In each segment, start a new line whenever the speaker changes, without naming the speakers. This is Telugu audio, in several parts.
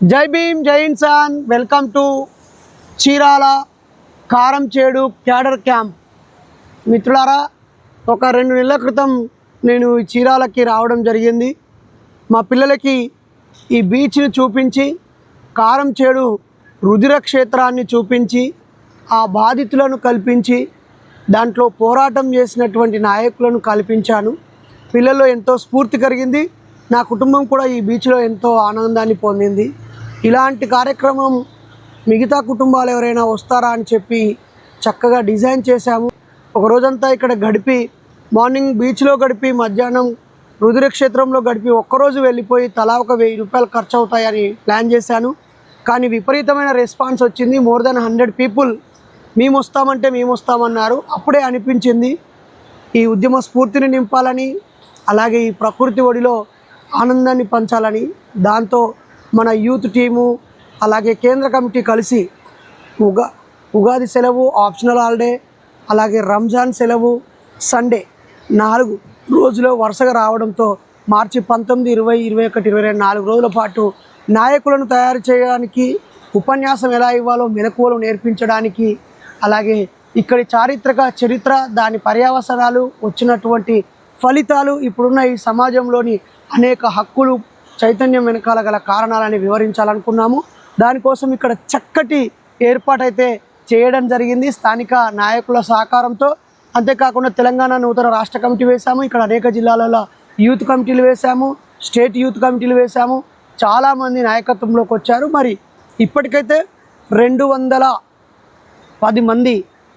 జై భీమ్ జై ఇన్సాన్ welcome to Chirala Karamchedu cadre camp. మిత్రులారా, ఒక 2 నెలల క్రితం నేను చీరాలకి రావడం జరిగింది. మా పిల్లలకి ఈ బీచ్ని చూపించి, కారంచేడు రుధిర క్షేత్రాన్ని చూపించి, ఆ బాధితులను కల్పించి, దాంట్లో పోరాటం చేసినటువంటి నాయకులను కల్పించాను. పిల్లల్లో ఎంతో స్ఫూర్తి కలిగింది. నా కుటుంబం కూడా ఈ బీచ్లో ఎంతో ఆనందాన్ని పొందింది. ఇలాంటి కార్యక్రమం మిగతా కుటుంబాలు ఎవరైనా వస్తారా అని చెప్పి చక్కగా డిజైన్ చేశాము. ఒక రోజంతా ఇక్కడ గడిపి, మార్నింగ్ బీచ్లో గడిపి, మధ్యాహ్నం రుధిర క్షేత్రంలో గడిపి, ఒక్కరోజు వెళ్ళిపోయి తలా ఒక 1000 రూపాయలు ఖర్చు అవుతాయని ప్లాన్ చేశాను. కానీ విపరీతమైన రెస్పాన్స్ వచ్చింది. మోర్ దెన్ 100 పీపుల్ మేము వస్తామంటే మేము వస్తామన్నారు. అప్పుడే అనిపించింది ఈ ఉద్యమ స్ఫూర్తిని నింపాలని, అలాగే ఈ ప్రకృతి ఒడిలో ఆనందాన్ని పంచాలని. దాంతో మన యూత్ టీము అలాగే కేంద్ర కమిటీ కలిసి ఉగాది సెలవు, ఆప్షనల్ హాలిడే, అలాగే రంజాన్ సెలవు, సండే 4 రోజులు వరుసగా రావడంతో మార్చి 19, 20, 21, 22 4 రోజుల పాటు నాయకులను తయారు చేయడానికి, ఉపన్యాసం ఎలా ఇవ్వాలో మెలకువలు నేర్పించడానికి, అలాగే ఇక్కడి చారిత్రక చరిత్ర, దాని పర్యవసనాలు, వచ్చినటువంటి ఫలితాలు, ఇప్పుడున్న ఈ సమాజంలోని అనేక హక్కులు, చైతన్యం వెనకాల గల కారణాలని వివరించాలనుకున్నాము. దానికోసం ఇక్కడ చక్కటి ఏర్పాటైతే చేయడం జరిగింది స్థానిక నాయకుల సహకారంతో. అంతేకాకుండా తెలంగాణ నూతన రాష్ట్ర కమిటీ వేశాము. ఇక్కడ అనేక జిల్లాలలో యూత్ కమిటీలు వేశాము, స్టేట్ యూత్ కమిటీలు వేశాము. చాలామంది నాయకత్వంలోకి వచ్చారు. మరి ఇప్పటికైతే 210 మంది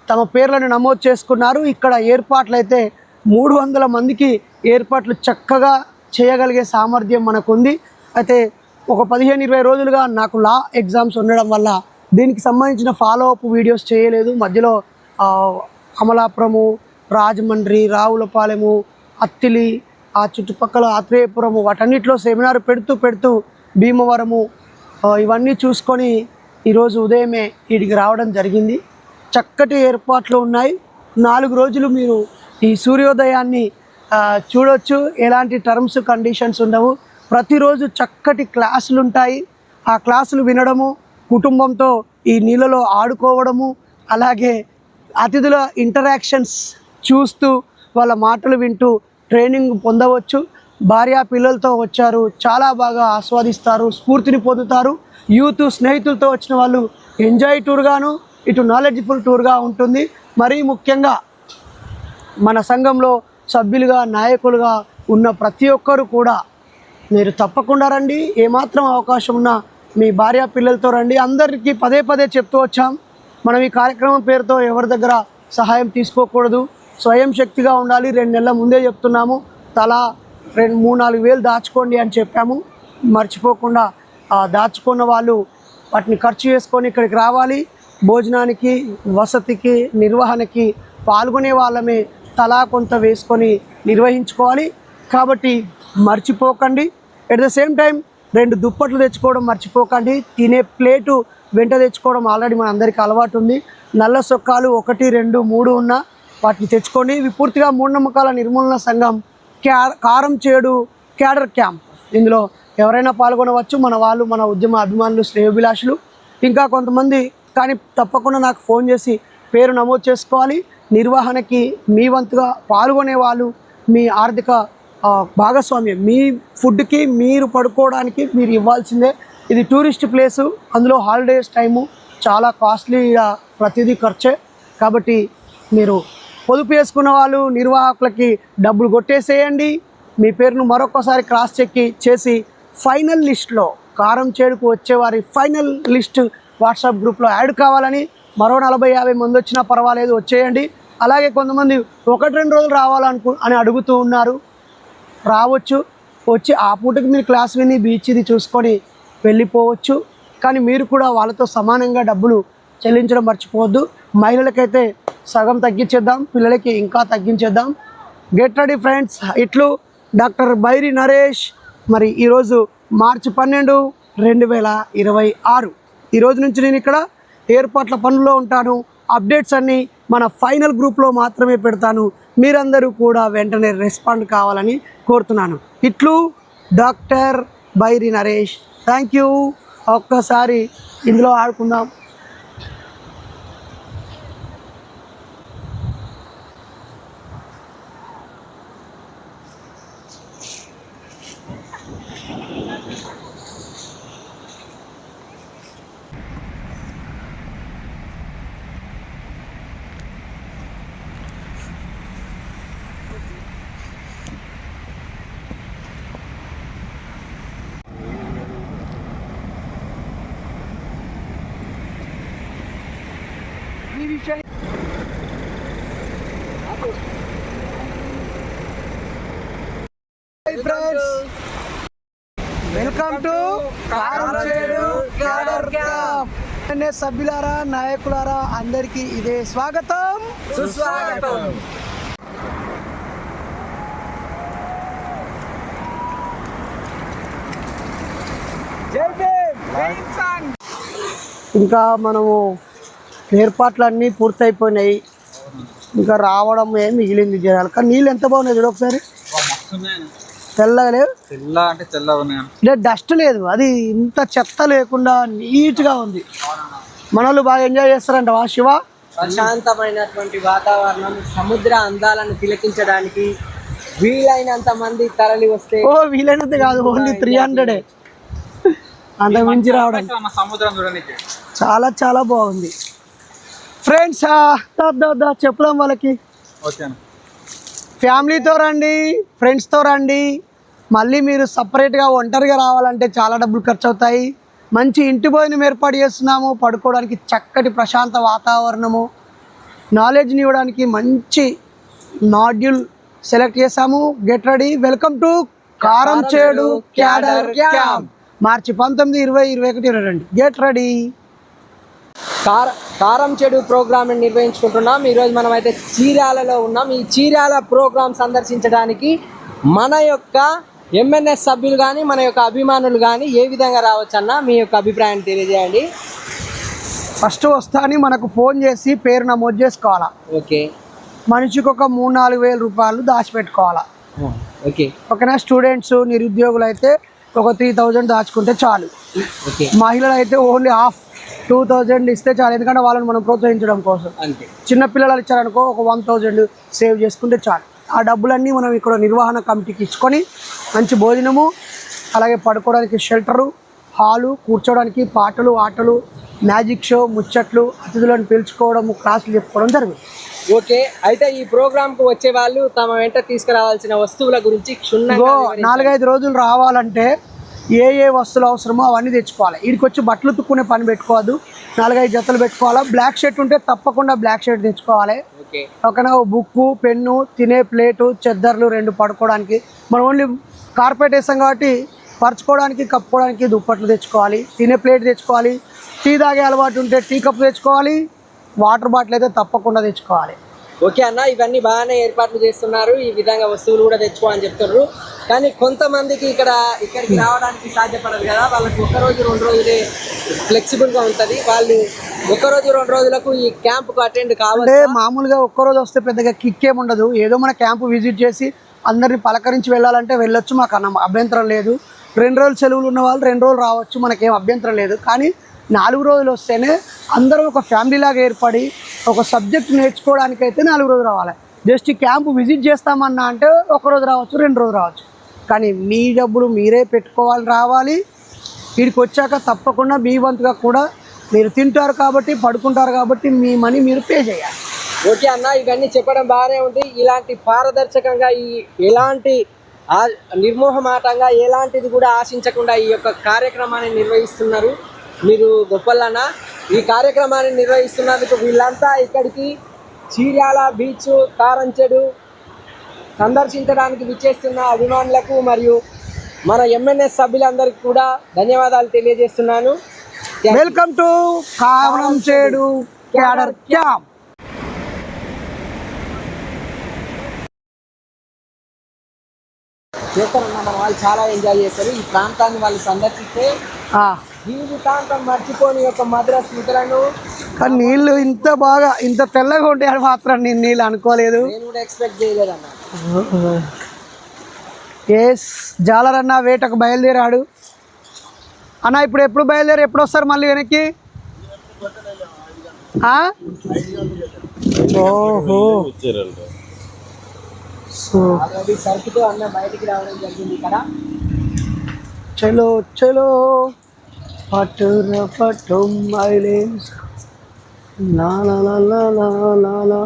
తమ పేర్లను నమోదు చేసుకున్నారు. ఇక్కడ ఏర్పాట్లు అయితే 300 మందికి ఏర్పాట్లు చక్కగా చేయగలిగే సామర్థ్యం మనకుంది. అయితే ఒక 15-20 రోజులుగా నాకు లా ఎగ్జామ్స్ ఉండడం వల్ల దీనికి సంబంధించిన ఫాలోఅప్ వీడియోస్ చేయలేదు. మధ్యలో అమలాపురము, రాజమండ్రి, రావులపాలెము, అత్తిలి, ఆ చుట్టుపక్కల ఆత్రేయపురము, వాటన్నిటిలో సెమినార్ పెడుతూ భీమవరము ఇవన్నీ చూసుకొని ఈరోజు ఉదయమే వీడికి రావడం జరిగింది. చక్కటి ఏర్పాట్లు ఉన్నాయి. 4 రోజులు మీరు ఈ సూర్యోదయాన్ని చూడొచ్చు. ఎలాంటి టర్మ్స్ కండిషన్స్ ఉండవు. ప్రతిరోజు చక్కటి క్లాసులు ఉంటాయి. ఆ క్లాసులు వినడము, కుటుంబంతో ఈ నీళ్ళలో ఆడుకోవడము, అలాగే అతిథుల ఇంటరాక్షన్స్ చూస్తూ వాళ్ళ మాటలు వింటూ ట్రైనింగ్ పొందవచ్చు. భార్య పిల్లలతో వచ్చారు, చాలా బాగా ఆస్వాదిస్తారు, స్ఫూర్తిని పొందుతారు. యూత్ స్నేహితులతో వచ్చిన వాళ్ళు ఎంజాయ్ టూర్గాను, ఇటు నాలెడ్జ్ఫుల్ టూర్గా ఉంటుంది. మరీ ముఖ్యంగా మన సంఘంలో సభ్యులుగా, నాయకులుగా ఉన్న ప్రతి ఒక్కరు కూడా మీరు తప్పకుండా రండి. ఏమాత్రం అవకాశం ఉన్నా మీ భార్య పిల్లలతో రండి. అందరికీ పదే చెప్తూ వచ్చాం, మనం ఈ కార్యక్రమం పేరుతో ఎవరి దగ్గర సహాయం తీసుకోకూడదు, స్వయం శక్తిగా ఉండాలి. 2 నెలల ముందే చెప్తున్నాము, తలా 2-3-4 వేలు దాచుకోండి అని చెప్పాము. మర్చిపోకుండా దాచుకున్న వాళ్ళు వాటిని ఖర్చు చేసుకొని ఇక్కడికి రావాలి. భోజనానికి, వసతికి, నిర్వహణకి పాల్గొనే వాళ్ళమే తలా కొంత వేసుకొని నిర్వహించుకోవాలి. కాబట్టి మర్చిపోకండి. ఎట్ ద సేమ్ టైం 2 దుప్పట్లు తెచ్చుకోవడం మర్చిపోకండి. తినే ప్లేటు వెంట తెచ్చుకోవడం ఆల్రెడీ మన అందరికీ అలవాటు ఉంది. నల్ల సొక్కాలు 1, 2, 3 ఉన్న వాటిని తెచ్చుకోండి. ఇవి పూర్తిగా మూఢనమ్మకాల నిర్మూలన సంఘం కారంచేడు క్యాడర్ క్యాంప్. ఇందులో ఎవరైనా పాల్గొనవచ్చు, మన వాళ్ళు, మన ఉద్యమ అభిమానులు, శ్రేయోభిలాషులు, ఇంకా కొంతమంది. కానీ తప్పకుండా నాకు ఫోన్ చేసి పేరు నమోదు చేసుకోవాలి. నిర్వహణకి మీ వంతుగా పాల్గొనే వాళ్ళు మీ ఆర్థిక భాగస్వామ్యం, మీ ఫుడ్కి, మీరు పడుకోవడానికి మీరు ఇవ్వాల్సిందే. ఇది టూరిస్ట్ ప్లేసు, అందులో హాలిడేస్ టైము, చాలా కాస్ట్లీగా ప్రతిదీ ఖర్చే. కాబట్టి మీరు పొదుపు చేసుకున్న వాళ్ళు నిర్వాహకులకి డబ్బులు కొట్టేసేయండి. మీ పేరును మరొకసారి క్రాస్ చెక్ చేసి ఫైనల్ లిస్ట్లో, కారంచేడుకు వచ్చేవారి ఫైనల్ లిస్ట్ వాట్సాప్ గ్రూప్లో యాడ్ కావాలని. మరో 40-50 మంది వచ్చినా పర్వాలేదు, వచ్చేయండి. అలాగే కొంతమంది 1-2 రోజులు అని అడుగుతూ ఉన్నారు. రావచ్చు, వచ్చి ఆ పూటకి మీరు క్లాస్ విని బీచ్ ఇది చూసుకొని వెళ్ళిపోవచ్చు. కానీ మీరు కూడా వాళ్ళతో సమానంగా డబ్బులు చెల్లించడం మర్చిపోవద్దు. మహిళలకైతే సగం తగ్గించేద్దాం, పిల్లలకి ఇంకా తగ్గించేద్దాం. Get ready friends. ఇట్లు డాక్టర్ బైరి నరేష్. మరి ఈరోజు మార్చి 12, 2026. ఈరోజు నుంచి నేను ఇక్కడ ఏర్పాట్ల పనుల్లో ఉంటాను. అప్డేట్స్ అన్నీ మన ఫైనల్ గ్రూప్లో మాత్రమే పెడతాను. మీరందరూ కూడా వెంటనే రెస్పాండ్ కావాలని కోరుతున్నాను. ఇట్లు doctor Bairi Naresh. Thank you. ఒక్కసారి ఇందులో ఆడుకుందాం. వెల్కమ్ టు సభ్యులారా, నాయకులారా, అందరికీ ఇదే స్వాగతం సుస్వాగతం. ఇంకా మనము ఏర్పాట్లన్నీ పూర్తయిపోయినాయి. ఇంకా రావడం ఏం మిగిలింది జనాలు. కానీ నీళ్ళు ఎంత బాగున్నాయి చూడు ఒకసారి. తెల్లగా లేవు, డస్ట్ లేదు, అది ఇంత చెత్త లేకుండా నీట్గా ఉంది. మనోళ్ళు బాగా ఎంజాయ్ చేస్తారంట వా శివ.
ప్రశాంతమైనటువంటి వాతావరణం, సముద్ర అందాలను తిలకించడానికి వీలైనంత మంది తరలి వస్తే.
వీలైనంత కాదు, ఓన్లీ 300 అంతకు మించి రావడం. చాలా చాలా బాగుంది ఫ్రెండ్స్. చెప్దాం వాళ్ళకి, ఫ్యామిలీతో రండి, ఫ్రెండ్స్తో రండి. మళ్ళీ మీరు సపరేట్గా ఒంటరిగా రావాలంటే చాలా డబ్బులు ఖర్చు అవుతాయి. మంచి ఇంటి భోజనం ఏర్పాటు చేస్తున్నాము, పడుకోవడానికి చక్కటి ప్రశాంత వాతావరణము, నాలెడ్జ్ని ఇవ్వడానికి మంచి మాడ్యూల్ సెలెక్ట్ చేసాము. Get ready. Welcome to Karamchedu cadre camp. మార్చి 19, 20, 21, 22. Get ready.
కారంచేడు ప్రోగ్రామ్ నిర్వహించుకుంటున్నాం. ఈరోజు మనం అయితే చీరాలలో ఉన్నాం. ఈ చీరాల ప్రోగ్రామ్ సందర్శించడానికి మన యొక్క ఎంఎన్ఎస్ సభ్యులు కానీ మన యొక్క అభిమానులు కానీ ఏ విధంగా రావచ్చు అన్న మీ యొక్క అభిప్రాయాన్ని తెలియజేయండి.
ఫస్ట్ వస్తాని మనకు ఫోన్ చేసి పేరు నమోదు చేసుకోవాలా.
ఓకే.
మనిషికి ఒక 3-4 వేల రూపాయలు దాచిపెట్టుకోవాలా.
ఓకే.
ఓకేనా. స్టూడెంట్స్, నిరుద్యోగులు అయితే ఒక 3000 దాచుకుంటే చాలు.
ఓకే.
మహిళలు అయితే ఓన్లీ 2000 ఇస్తే చాలు, ఎందుకంటే వాళ్ళని మనం ప్రోత్సహించడం కోసం.
అంతే.
చిన్నపిల్లలు ఇచ్చారనుకో ఒక 1000 సేవ్ చేసుకుంటే చాలు. ఆ డబ్బులన్నీ మనం ఇక్కడ నిర్వహణ కమిటీకి ఇచ్చుకొని మంచి భోజనము, అలాగే పడుకోవడానికి షెల్టరు, హాలు, కూర్చోవడానికి పాటలు, ఆటలు, మ్యాజిక్ షో, ముచ్చట్లు, అతిథులను పిలుచుకోవడము, క్లాసులు చెప్పుకోవడం జరుగుతుంది.
ఓకే. అయితే ఈ ప్రోగ్రామ్కు వచ్చే వాళ్ళు తమ వెంట తీసుకురావాల్సిన వస్తువుల గురించి క్షుణ్ణంగా
4-5 రోజులు రావాలంటే ఏ వస్తువులు అవసరమో అవన్నీ తెచ్చుకోవాలి. వీడికి వచ్చి బట్టలు తుక్కునే పని పెట్టుకోవద్దు. 4-5 జతలు పెట్టుకోవాలా. బ్లాక్ షర్ట్ ఉంటే తప్పకుండా బ్లాక్ షర్ట్ తెచ్చుకోవాలి. ఓకేనా. బుక్కు, పెన్ను, తినే ప్లేటు, చెద్దర్లు 2 పడుకోవడానికి. మనం ఓన్లీ కార్పెట్ వేసాం కాబట్టి పరుచుకోవడానికి, కప్పుకోవడానికి దుప్పట్లు తెచ్చుకోవాలి. తినే ప్లేట్ తెచ్చుకోవాలి. టీ తాగే అలవాటు ఉంటే టీ కప్పు తెచ్చుకోవాలి. వాటర్ బాటిల్ అయితే తప్పకుండా తెచ్చుకోవాలి.
ఓకే అన్న, ఇవన్నీ బాగానే ఏర్పాట్లు చేస్తున్నారు. ఈ విధంగా వస్తువులు కూడా తెచ్చుకోవాలని చెప్తున్నారు. కానీ కొంతమందికి ఇక్కడికి రావడానికి సాధ్యపడదు కదా. వాళ్ళకి 1 రోజు 2 రోజులే ఫ్లెక్సిబుల్గా ఉంటుంది. వాళ్ళు 1 రోజు 2 రోజులకు ఈ క్యాంప్కు అటెండ్ కావాలి.
మామూలుగా 1 రోజు వస్తే పెద్దగా కిక్ ఏముండదు. ఏదో మన క్యాంపు విజిట్ చేసి అందరిని పలకరించి వెళ్ళాలంటే వెళ్ళొచ్చు, మాకు అభ్యంతరం లేదు. 2 రోజులు సెలవులు ఉన్న వాళ్ళు 2 రోజులు రావచ్చు, మనకేం అభ్యంతరం లేదు. కానీ 4 రోజులు వస్తేనే అందరం ఒక ఫ్యామిలీ లాగా ఏర్పడి ఒక సబ్జెక్ట్ నేర్చుకోవడానికైతే 4 రోజులు రావాలి. జస్ట్ ఈ క్యాంపు విజిట్ చేస్తామన్నా అంటే 1 రోజు రావచ్చు, 2 రోజులు రావచ్చు. కానీ మీ డబ్బులు మీరే పెట్టుకోవాలి, రావాలి. వీడికి వచ్చాక తప్పకుండా మీ వంతుగా కూడా మీరు తింటారు కాబట్టి, పడుకుంటారు కాబట్టి మీ మనీ మీరు పే చేయాలి.
ఓకే అన్న, ఇవన్నీ చెప్పడం బాగానే ఉంది. ఇలాంటి పారదర్శకంగా ఎలాంటి నిర్మోహమాటంగా ఎలాంటిది కూడా ఆశించకుండా ఈ యొక్క కార్యక్రమాన్ని నిర్వహిస్తున్నారు. మీరు గొప్పలన్న. ఈ కార్యక్రమాన్ని నిర్వహిస్తున్నందుకు వీళ్ళంతా ఇక్కడికి చీరాల బీచ్, కారంచేడు సందర్శించడానికి విచ్చేస్తున్న అభిమానులకు మరియు మన ఎంఎన్ఎస్ సభ్యులందరికీ కూడా ధన్యవాదాలు తెలియజేస్తున్నాను.
Welcome to Karamchedu cadre camp.
చేస్తారన్న, మన వాళ్ళు చాలా ఎంజాయ్ చేస్తారు. ఈ ప్రాంతాన్ని వాళ్ళు సందర్శిస్తే జీవితాంతం మర్చిపోని యొక్క మధుర స్మృతులను.
కానీ నీళ్ళు ఇంత తెల్లగా ఉంటాయని మాత్రం నేను నీళ్ళు అనుకోలేదు.
నేను కూడా ఎక్స్పెక్ట్ చేయలేదన్న.
జాలరన్న వేటకు బయలుదేరాడు. అన్న ఇప్పుడు ఎప్పుడు బయలుదేరి ఎప్పుడు వస్తారు మళ్ళీ వెనక్కి? ఓహో సో
సరుకుతో అన్న బయటికి రావడం జరిగింది ఇక్కడ.
చలో చలో పట్టుర పట్టు మైలేజ్ లా లా లా లా లా లా లా.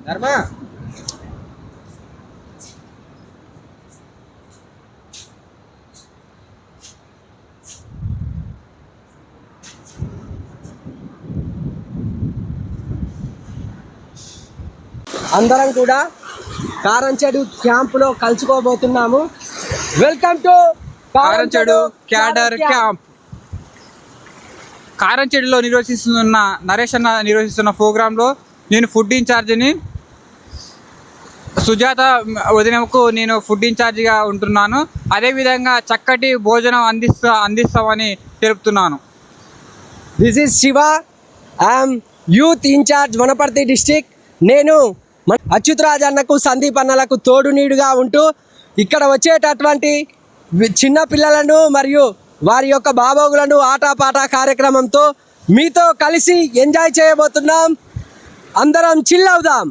ధర్మ అందరం కూడా కారంచేడు క్యాంపులో కలుసుకోబోతున్నాము. Welcome to
Karamchedu cadre camp. కారంచేడులో నిర్వహిస్తున్న నరేష్ అన్న నిర్వహిస్తున్న ప్రోగ్రాంలో నేను ఫుడ్ ఇన్ఛార్జిని. సుజాత వదినకు నేను ఫుడ్ ఇన్ఛార్జిగా ఉంటున్నాను. అదేవిధంగా చక్కటి భోజనం అందిస్తామని తెలుపుతున్నాను.
This is Shiva, I'm youth incharge Wanaparthy district. నేను అచ్యుతరాజ్ అన్నకు సందీప్ అన్నలకు తోడు నీడుగా ఉంటూ ఇక్కడ వచ్చేటటువంటి చిన్న పిల్లలను మరియు వారి యొక్క బాబోగులను ఆటపాట కార్యక్రమంతో మీతో కలిసి ఎంజాయ్ చేయబోతున్నాం. అందరం చిల్ అవుదాం.